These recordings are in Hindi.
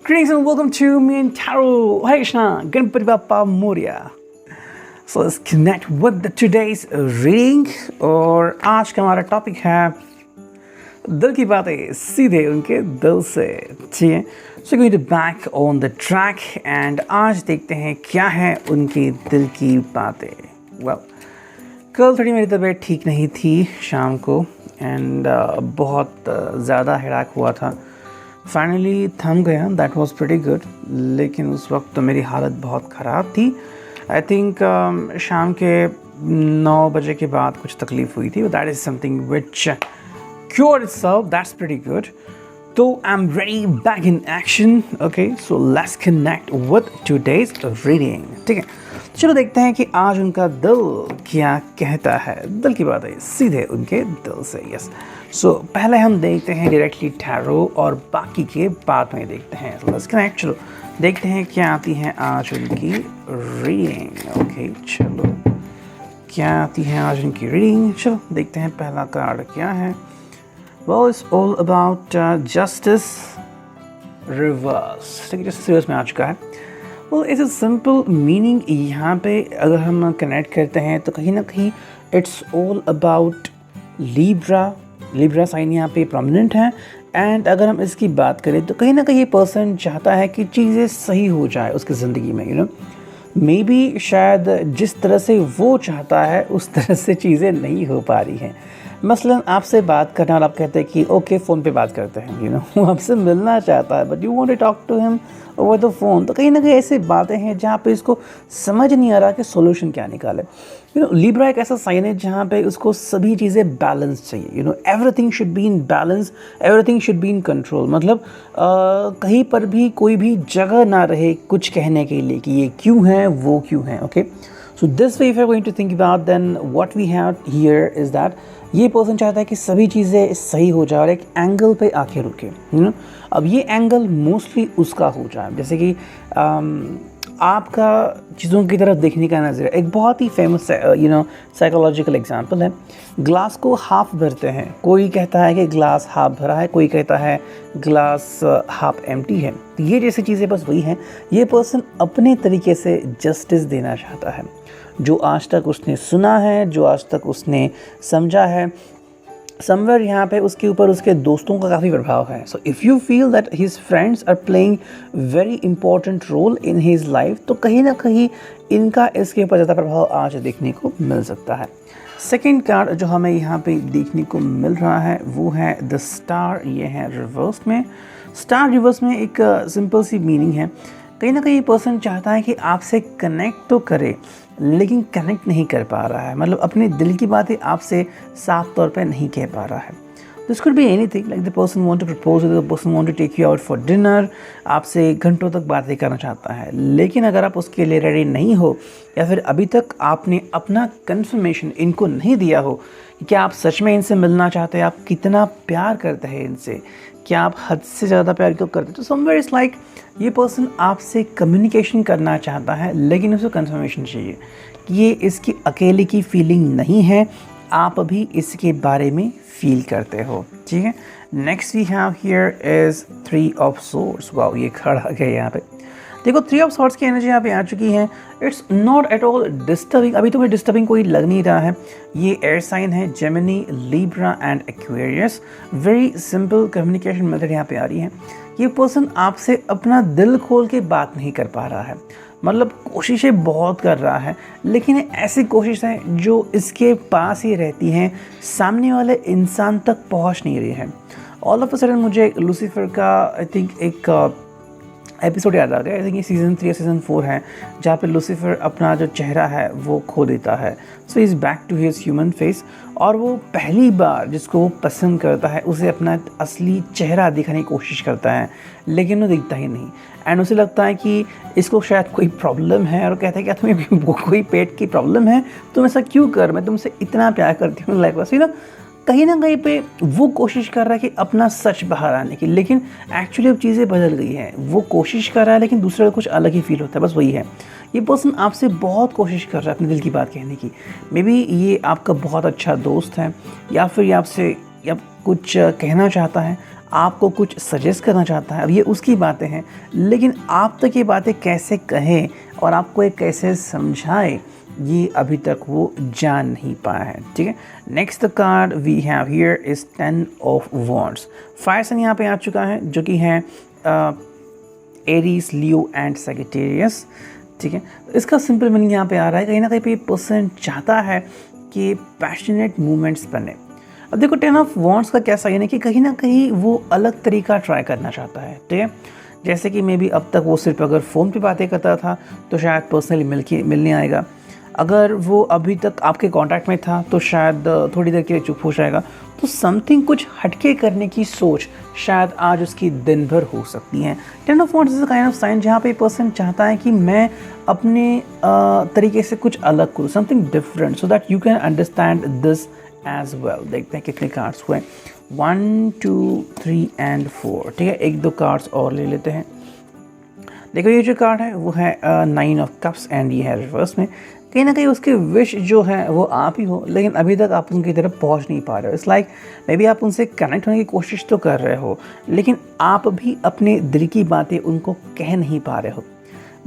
Greetings and welcome to me and Taro. Hare Krishna, Ganpati Bappa Moria. So let's connect with the today's reading. और आज का हमारा टॉपिक है दिल की बातें सीधे उनके दिल से. ठीक है, so going to back on the track and आज देखते हैं क्या है उनकी दिल की बातें. कल थोड़ी मेरी तबीयत ठीक नहीं थी शाम को एंड बहुत ज़्यादा हेडाक हुआ था. फाइनली थम गया, दैट वाज प्रीटी गुड. लेकिन उस वक्त तो मेरी हालत बहुत ख़राब थी. आई थिंक शाम के 9 बजे के बाद कुछ तकलीफ़ हुई थी. That is something which cured itself. That's pretty good. So I'm ready, back in action. Okay, so let's connect with today's reading. ठीक है, चलो देखते हैं कि आज उनका दिल क्या कहता है. दिल की बात है सीधे उनके दिल से. यस, सो पहले हम देखते हैं डायरेक्टली टैरो और बाकी के बाद में देखते हैं. So let's connect. चलो देखते हैं क्या आती है आज उनकी रीडिंग. ओके, चलो क्या आती है आज उनकी रीडिंग. चलो देखते हैं पहला कार्ड क्या है. Well, it's all about justice reverse. ठीक है, जस्टिस रिवर्स में आ चुका है. Well, it's a simple meaning. यहाँ पे अगर हम कनेक्ट करते हैं तो कहीं ना कहीं it's all about Libra sign यहाँ पे प्रोमिनेंट है. एंड अगर हम इसकी बात करें तो कहीं ना कहीं ये पर्सन चाहता है कि चीज़ें सही हो जाए उसकी ज़िंदगी में. यू नो, मे बी शायद जिस तरह से वो चाहता है उस तरह से चीज़ें नहीं हो पा रही हैं. मसलन आपसे बात करना और आप कहते हैं कि ओके फ़ोन पे बात करते हैं. यू नो, वो आपसे मिलना चाहता है but you want to talk to him over the phone. तो कहीं ना कहीं ऐसी बातें हैं जहाँ पे इसको समझ नहीं आ रहा कि सोल्यूशन क्या निकाले. यू नो, लिब्रा एक ऐसा साइन है जहाँ पे उसको सभी चीज़ें बैलेंस चाहिए. You know, everything should be in balance, everything should be in control. मतलब कहीं पर भी कोई भी जगह ना रहे कुछ कहने के लिए कि ये क्यों है वो क्यों है. Okay, so this way if you are going to think about then what we have here is that ये पर्सन चाहता है कि सभी चीज़ें सही हो जाए और एक एंगल पे आके रुके. यू नो, अब ये एंगल मोस्टली उसका हो जाए. जैसे कि आपका चीज़ों की तरफ देखने का नज़रिया. एक बहुत ही famous you know psychological example है. ग्लास को हाफ भरते हैं. कोई कहता है कि ग्लास हाफ भरा है, कोई कहता है ग्लास हाफ एम्प्टी है. तो ये जैसी चीज़ें बस वही हैं. ये पर्सन अपने तरीके से जस्टिस देना चाहता है. जो आज तक उसने सुना है, जो आज तक उसने समझा है, समवेयर यहाँ पे उसके ऊपर उसके दोस्तों का काफ़ी प्रभाव है. So if you feel that his friends are playing very important role in his life, तो कहीं ना कहीं इनका इसके ऊपर ज़्यादा प्रभाव आज देखने को मिल सकता है. सेकेंड कार्ड जो हमें यहाँ पे देखने को मिल रहा है वो है द स्टार. ये है रिवर्स में. स्टार रिवर्स में एक सिंपल सी मीनिंग है. कहीं ना कहीं पर्सन चाहता है कि आपसे कनेक्ट तो करे लेकिन कनेक्ट नहीं कर पा रहा है. मतलब अपने दिल की बातें आपसे साफ तौर पे नहीं कह पा रहा है. This could be anything like the person want to propose, the person want to take you out for dinner. आपसे घंटों तक बातें करना चाहता है लेकिन अगर आप उसके लिए रेडी नहीं हो या फिर अभी तक आपने अपना कन्फर्मेशन इनको नहीं दिया हो कि क्या आप सच में इनसे मिलना चाहते हैं, आप कितना प्यार करते हैं इनसे, क्या आप हद से ज़्यादा प्यार क्यों करते हैं, तो समवेयर इट्स लाइक ये पर्सन आपसे कम्युनिकेशन करना चाहता है लेकिन उसे कन्फर्मेशन चाहिए कि ये इसकी अकेले की फीलिंग नहीं है, आप अभी इसके बारे में फील करते हो. ठीक है, next we have here is 3 of swords. Wow, ये खड़ा आ गया यहाँ पे. देखो 3 ऑफ सॉर्ड्स की एनर्जी यहाँ पे आ चुकी है. It's not at all disturbing. अभी तुम्हें डिस्टर्बिंग कोई लग नहीं रहा है. ये एयर साइन है, Gemini, Libra and Aquarius. Very simple communication method यहाँ पे आ रही है. ये पर्सन आपसे अपना दिल खोल के बात नहीं कर पा रहा है. मतलब कोशिशें बहुत कर रहा है लेकिन ऐसी कोशिश है जो इसके पास ही रहती हैं, सामने वाले इंसान तक पहुंच नहीं रही है. ऑल ऑफ अ सडन मुझे लूसीफर का आई थिंक एक एपिसोड याद आ गया. आई थिंक ये सीज़न 3 या सीज़न 4 है जहाँ पे लूसीफर अपना जो चेहरा है वो खो देता है. So is back to his human face और वो पहली बार जिसको वो पसंद करता है उसे अपना असली चेहरा दिखाने की कोशिश करता है लेकिन वो दिखता ही नहीं. एंड उसे लगता है कि इसको शायद कोई प्रॉब्लम है और कहता है क्या तुम्हें कोई पेट की प्रॉब्लम है, तुम ऐसा क्यों कर, मैं तुमसे इतना प्यार करती हूँ. लाइक वैसे ना कहीं ना कहीं पे वो कोशिश कर रहा है कि अपना सच बाहर आने की, लेकिन एक्चुअली अब चीज़ें बदल गई हैं. वो कोशिश कर रहा है लेकिन दूसरे को कुछ अलग ही फील होता है. बस वही है. ये पर्सन आपसे बहुत कोशिश कर रहा है अपने दिल की बात कहने की. मे बी ये आपका बहुत अच्छा दोस्त है या फिर ये आपसे या कुछ कहना चाहता है. आपको कुछ सजेस्ट करना चाहता है। अब ये उसकी बातें हैं, लेकिन आप तक ये बातें कैसे कहे और आपको ये कैसे समझाए, ये अभी तक वो जान नहीं पाया है। ठीक है, next card we have here is 10 of wands. Fire sign यहाँ पे आ चुका है, जो कि है एरीज, लियो एंड सैजिटेरियस। ठीक है, इसका सिंपल मीनिंग यहाँ पे आ रहा है, कहीं ना कहीं पे पर्सन चाहता है कि पैशनेट मूवमेंट्स बने। अब देखो 10 ऑफ वॉन्ड्स का क्या साइन है कि कहीं ना कहीं वो अलग तरीका ट्राई करना चाहता है। ठीक है, जैसे कि मे बी अब तक वो सिर्फ अगर फ़ोन पे बातें करता था तो शायद पर्सनली मिलने आएगा। अगर वो अभी तक आपके कांटेक्ट में था तो शायद थोड़ी देर के लिए चुप हो जाएगा। तो समथिंग कुछ हटके करने की सोच शायद आज उसकी दिन भर हो सकती है। 10 of wands is a kind of sine जहाँ पे पर्सन चाहता है कि मैं अपने तरीके से कुछ अलग करूँ, something different, so that you can understand this as well. देखते हैं कितने कार्ड्स हुए, 1 2 3 एंड 4। ठीक है, एक दो कार्ड्स और ले लेते हैं। देखो ये जो कार्ड है वो है 9 ऑफ कप्स एंड ये है रिवर्स में। कहीं ना कहीं उसकी विश जो है वो आप ही हो, लेकिन अभी तक आप उनकी तरफ पहुंच नहीं पा रहे हो। इट्स लाइक मे बी आप उनसे कनेक्ट होने की कोशिश तो कर रहे हो, लेकिन आप भी अपने दिल की बातें उनको कह नहीं पा रहे हो।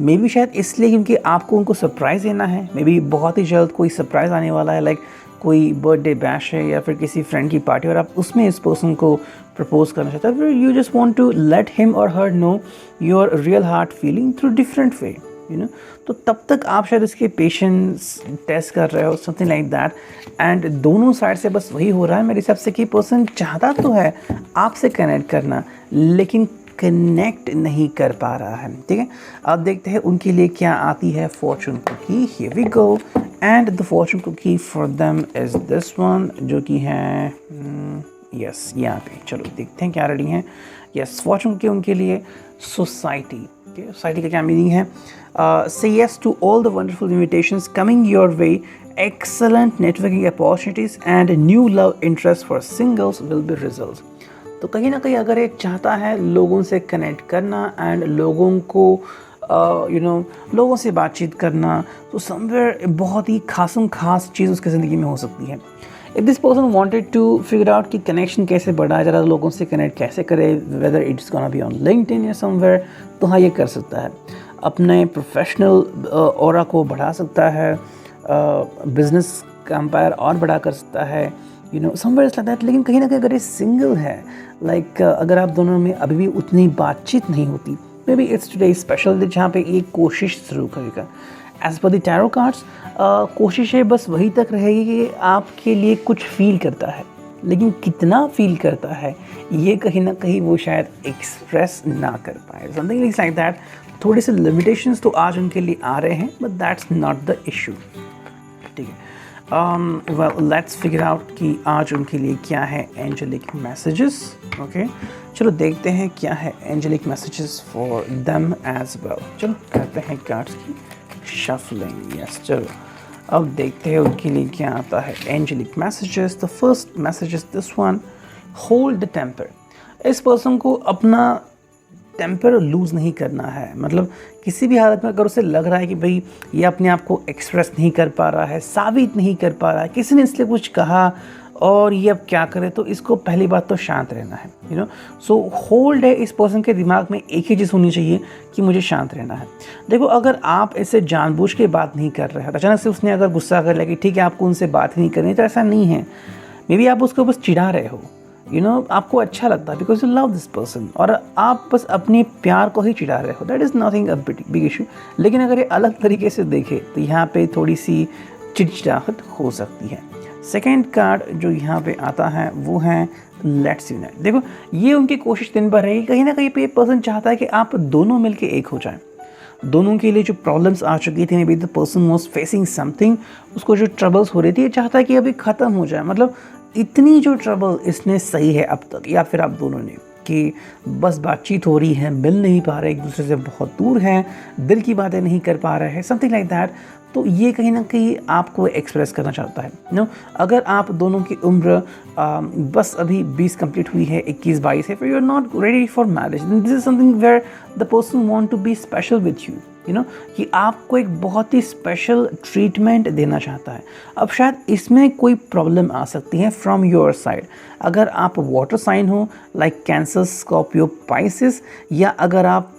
मे बी शायद इसलिए क्योंकि आपको उनको सरप्राइज़ देना है। मे बी बहुत ही जल्द कोई सरप्राइज़ आने वाला है, लाइक कोई बर्थडे बैश है या फिर किसी फ्रेंड की पार्टी, और आप उसमें इस पर्सन को प्रपोज करना चाहते हो। फिर you just want to let him or her know your real heart feeling through different way, you know. तो तब तक आप शायद इसके पेशेंस टेस्ट कर रहे हो, समथिंग लाइक दैट। एंड दोनों साइड से बस वही हो रहा है मेरे हिसाब से कि पर्सन चाहता तो है आपसे कनेक्ट करना, लेकिन कनेक्ट नहीं कर पा रहा है। ठीक है, अब देखते हैं उनके लिए क्या आती है fortune cookie. Here we go, and the fortune cookie for them is this one, जो कि है यस यहाँ पे। चलो देखते हैं क्या रेडी हैं। यस, फॉर्चून कुकी उनके लिए सोसाइटी। सोसाइटी का क्या मीनिंग है? Say yes to all the wonderful invitations coming your way, excellent networking opportunities and new love interest for singles will be result. तो कहीं ना कहीं अगर ये चाहता है लोगों से कनेक्ट करना एंड लोगों को लोगों से बातचीत करना, तो समवेयर बहुत ही खास चीज़ उसकी ज़िंदगी में हो सकती है। If this person wanted to figure out कि कनेक्शन कैसे बढ़ाया जा रहा है, लोगों से कनेक्ट कैसे करे, whether it's gonna be on LinkedIn या समवेयर, तो हाँ ये कर सकता है। अपने प्रोफेशनल ऑरा को बढ़ा सकता है, बिजनेस का एम्पायर और बड़ा कर सकता है, समवेयर लाइक दैट। लेकिन कहीं ना कहीं अगर ये सिंगल है, लाइक अगर आप दोनों में अभी भी उतनी बातचीत नहीं होती, may be it's today special day जहाँ पे एक कोशिश ज़रूर करेगा। As per the tarot cards, कोशिशें बस वही तक रहेगी कि आपके लिए कुछ फील करता है, लेकिन कितना फील करता है ये कहीं ना कहीं वो शायद एक्सप्रेस ना कर पाए, समथिंग लाइक दैट। थोड़े से लिमिटेशंस तो आज उनके लिए आ रहे हैं, but that's not the issue. ठीक है, वेल लेट्स फिगर आउट कि आज उनके लिए क्या है एंजेलिक मैसेजेस। ओके, चलो देखते हैं क्या है angelic messages for them as well. चलो करते हैं कार्ड्स की शफलिंग। यस, चलो अब देखते हैं उनके लिए क्या आता है angelic messages. The first message is this one, hold the temper. इस पर्सन को अपना टेम्पर लूज़ नहीं करना है। मतलब किसी भी हालत में अगर उसे लग रहा है कि भाई ये अपने आप को एक्सप्रेस नहीं कर पा रहा है, साबित नहीं कर पा रहा है, किसी ने इसलिए कुछ कहा और ये अब क्या करे, तो इसको पहली बात तो शांत रहना है। सो होल्ड है, इस पर्सन के दिमाग में एक ही चीज़ होनी चाहिए कि मुझे शांत रहना है। देखो अगर आप ऐसे जानबूझ के बात नहीं कर रहे हैं, अचानक से उसने अगर गुस्सा कर लिया कि ठीक है आपको उनसे बात ही नहीं करनी, तो ऐसा नहीं है। मे बी आप उसको बस चिढ़ा रहे हो, आपको अच्छा लगता है because you love this person, और आप बस अपने प्यार को ही चिढ़ा रहे हो, that is nothing a big issue. लेकिन अगर ये अलग तरीके से देखे तो यहाँ पे थोड़ी सी चिड़चिड़ाहट हो सकती है। सेकेंड कार्ड जो यहाँ पे आता है वो है लेट्स यूनाइट। देखो ये उनकी कोशिश दिन भर रहेगी, कहीं ना कहीं पे पर्सन चाहता है कि आप दोनों मिलके एक हो जाएं। दोनों के लिए जो प्रॉब्लम्स आ चुकी थी, may be the person was facing something, उसको जो ट्रबल्स हो रही थी, ये चाहता है कि अभी ख़त्म हो जाए। मतलब इतनी जो ट्रबल इसने सही है अब तक, या फिर आप दोनों ने, कि बस बातचीत हो रही है, मिल नहीं पा रहे, एक दूसरे से बहुत दूर हैं, दिल की बातें नहीं कर पा रहे हैं, समथिंग लाइक दैट। तो ये कहीं ना कहीं आपको एक्सप्रेस करना चाहता है। अगर आप दोनों की उम्र बस अभी 20 कंप्लीट हुई है, 21-22 है, फिर you are not ready for marriage, this is something where the person want to be special with you. कि आपको एक बहुत ही स्पेशल ट्रीटमेंट देना चाहता है। अब शायद इसमें कोई प्रॉब्लम आ सकती है फ्रॉम योर साइड। अगर आप वाटर साइन हो लाइक कैंसर, स्कॉर्पियो, पाइसिस, या अगर आप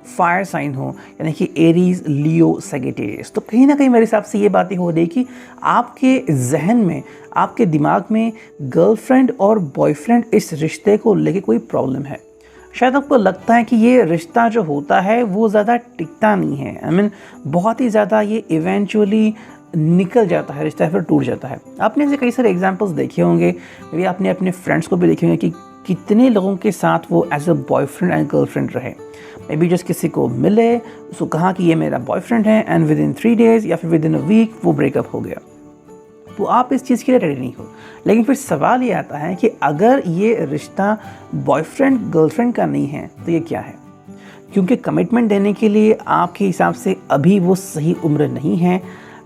फायर साइन हो यानी कि एरीज, लियो, सेजिटेरियस, तो कहीं ना कहीं मेरे हिसाब से ये बातें हो रही कि आपके जहन में, आपके दिमाग में गर्लफ्रेंड और बॉयफ्रेंड इस रिश्ते को लेके कोई प्रॉब्लम है। शायद आपको लगता है कि ये रिश्ता जो होता है वो ज़्यादा टिकता नहीं है। आई मीन बहुत ही ज़्यादा ये इवेंचुअली निकल जाता है, रिश्ता फिर टूट जाता है। आपने ऐसे कई सारे एग्जांपल्स देखे होंगे, मे बी आपने अपने फ्रेंड्स को भी देखे होंगे कि कितने लोगों के साथ वो as a boyfriend and girlfriend रहे। मे बी जस्ट किसी को मिले, उसको कहा कि ये मेरा बॉयफ्रेंड है, एंड विद इन 3 days या फिर विद इन अ वीक वो ब्रेकअप हो गया। तो आप इस चीज़ के लिए रेडी नहीं हो। लेकिन फिर सवाल ये आता है कि अगर ये रिश्ता बॉयफ्रेंड गर्लफ्रेंड का नहीं है तो ये क्या है? क्योंकि कमिटमेंट देने के लिए आपके हिसाब से अभी वो सही उम्र नहीं है,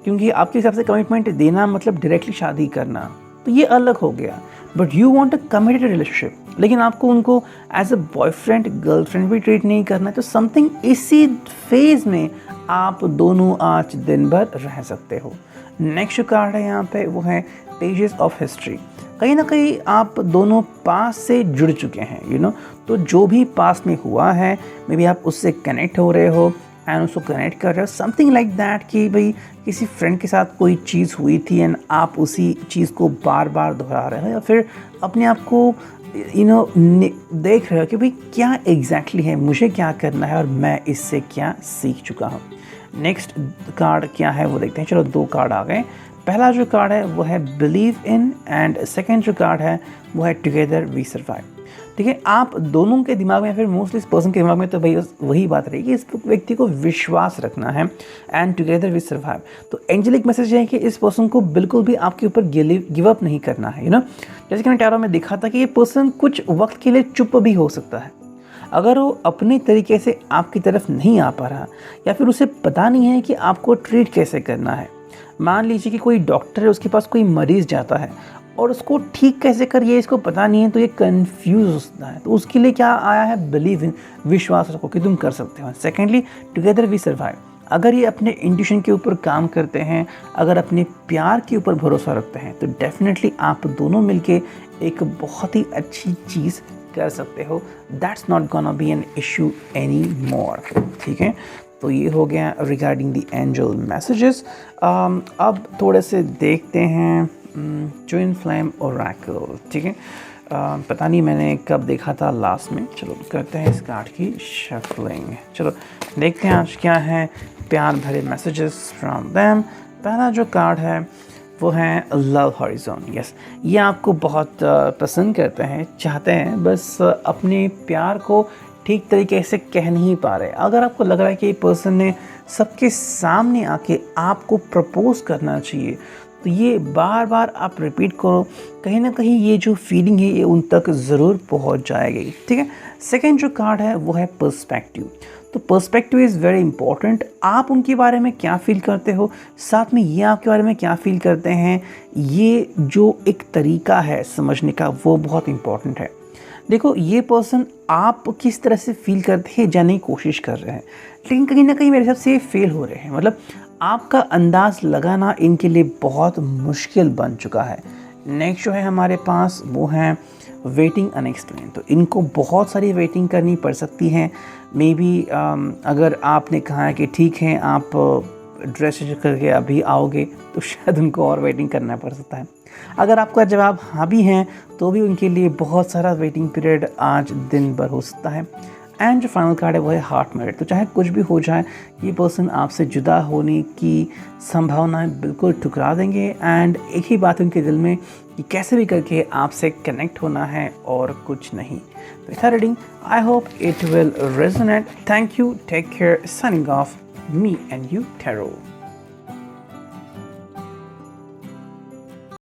क्योंकि आपके हिसाब से कमिटमेंट देना मतलब डायरेक्टली शादी करना, तो ये अलग हो गया। But you want a committed relationship, लेकिन आपको उनको एज अ बॉयफ्रेंड गर्लफ्रेंड भी ट्रीट नहीं करना है, तो समथिंग इसी फेज में आप दोनों आज दिन भर रह सकते हो। नेक्स्ट कार्ड है यहाँ पे, वो है पेजेस ऑफ हिस्ट्री। कहीं ना कहीं आप दोनों पास से जुड़ चुके हैं, तो जो भी पास में हुआ है, मे बी आप उससे कनेक्ट हो रहे हो एंड उसको कनेक्ट कर रहे हो, समथिंग लाइक दैट कि भाई किसी फ्रेंड के साथ कोई चीज़ हुई थी एंड आप उसी चीज़ को बार बार दोहरा रहे हो, या फिर अपने आप को देख रहे हो कि भाई क्या एग्जैक्टली है, मुझे क्या करना है और मैं इससे क्या सीख चुका हूँ। नेक्स्ट कार्ड क्या है वो देखते हैं। चलो 2 कार्ड आ गए। पहला जो कार्ड है वो है बिलीव इन, एंड सेकेंड जो कार्ड है वो है टुगेदर वी सर्वाइव। ठीक है, आप दोनों के दिमाग में, फिर मोस्टली इस पर्सन के दिमाग में तो भाई वही बात रहेगी, इस व्यक्ति को विश्वास रखना है एंड टुगेदर वी सर्वाइव। तो एंजेलिक मैसेज है कि इस पर्सन को बिल्कुल भी आपके ऊपर गिव अप नहीं करना है। जैसे कि मैंने टैरो में देखा था कि ये पर्सन कुछ वक्त के लिए चुप भी हो सकता है। अगर वो अपने तरीके से आपकी तरफ नहीं आ पा रहा, या फिर उसे पता नहीं है कि आपको ट्रीट कैसे करना है। मान लीजिए कि कोई डॉक्टर है, उसके पास कोई मरीज़ जाता है और उसको ठीक कैसे करिए इसको पता नहीं है, तो ये कंफ्यूज होता है। तो उसके लिए क्या आया है? बिलीव इन, विश्वास रखो कि तुम कर सकते हो। Secondly together we survive. अगर ये अपने इंट्यूशन के ऊपर काम करते हैं, अगर अपने प्यार के ऊपर भरोसा रखते हैं, तो डेफिनेटली आप दोनों मिलके एक बहुत ही अच्छी चीज़ कर सकते हो। That's not gonna be an issue any more. ठीक है, तो ये हो गया रिगार्डिंग द एंजल मैसेजेस। अब थोड़े से देखते हैं ट्विन फ्लेम ओरेकल। ठीक है, पता नहीं मैंने कब देखा था लास्ट में। चलो करते हैं इस कार्ड की शफलिंग। चलो देखते हैं आज क्या है प्यार भरे मैसेजेस फ्रॉम देम। पहला जो कार्ड है वो है लव हॉरिजॉन। यस, ये आपको बहुत पसंद करते हैं, चाहते हैं, बस अपने प्यार को ठीक तरीके से कह नहीं पा रहे। अगर आपको लग रहा है कि ये पर्सन ने सबके सामने आके आपको प्रपोज करना चाहिए, तो ये बार बार आप रिपीट करो, कहीं ना कहीं ये जो फीलिंग है ये उन तक ज़रूर पहुंच जाएगी। ठीक है, सेकेंड जो कार्ड है वो है पर्सपेक्टिव। तो पर्सपेक्टिव इज़ वेरी इंपॉर्टेंट। आप उनके बारे में क्या फील करते हो, साथ में ये आपके बारे में क्या फील करते हैं, ये जो एक तरीका है समझने का वो बहुत इंपॉर्टेंट है। देखो, ये पर्सन आप किस तरह से फील करते हैं जानने की कोशिश कर रहे हैं, लेकिन कहीं ना कहीं मेरे हिसाब से ये फेल हो रहे हैं। मतलब आपका अंदाज़ लगाना इनके लिए बहुत मुश्किल बन चुका है। नेक्स्ट जो है हमारे पास वो है वेटिंग अनएक्सप्लेन। तो इनको बहुत सारी वेटिंग करनी पड़ सकती है। मे बी अगर आपने कहा है कि ठीक है आप ड्रेस करके अभी आओगे, तो शायद उनको और वेटिंग करना पड़ सकता है। अगर आपका जवाब हाँ भी है तो भी उनके लिए बहुत सारा वेटिंग पीरियड आज दिन भर हो सकता है। एंड जो फाइनल कार्ड है वो है हार्ट मैरिड। तो चाहे कुछ भी हो जाए, ये पर्सन आपसे जुदा होने की संभावनाएं बिल्कुल ठुकरा देंगे। एंड एक ही बात उनके दिल में कि कैसे भी करके आपसे कनेक्ट होना है और कुछ नहीं। तो था reading, I hope it will resonate. Thank you, take care, signing off, me and you, tarot.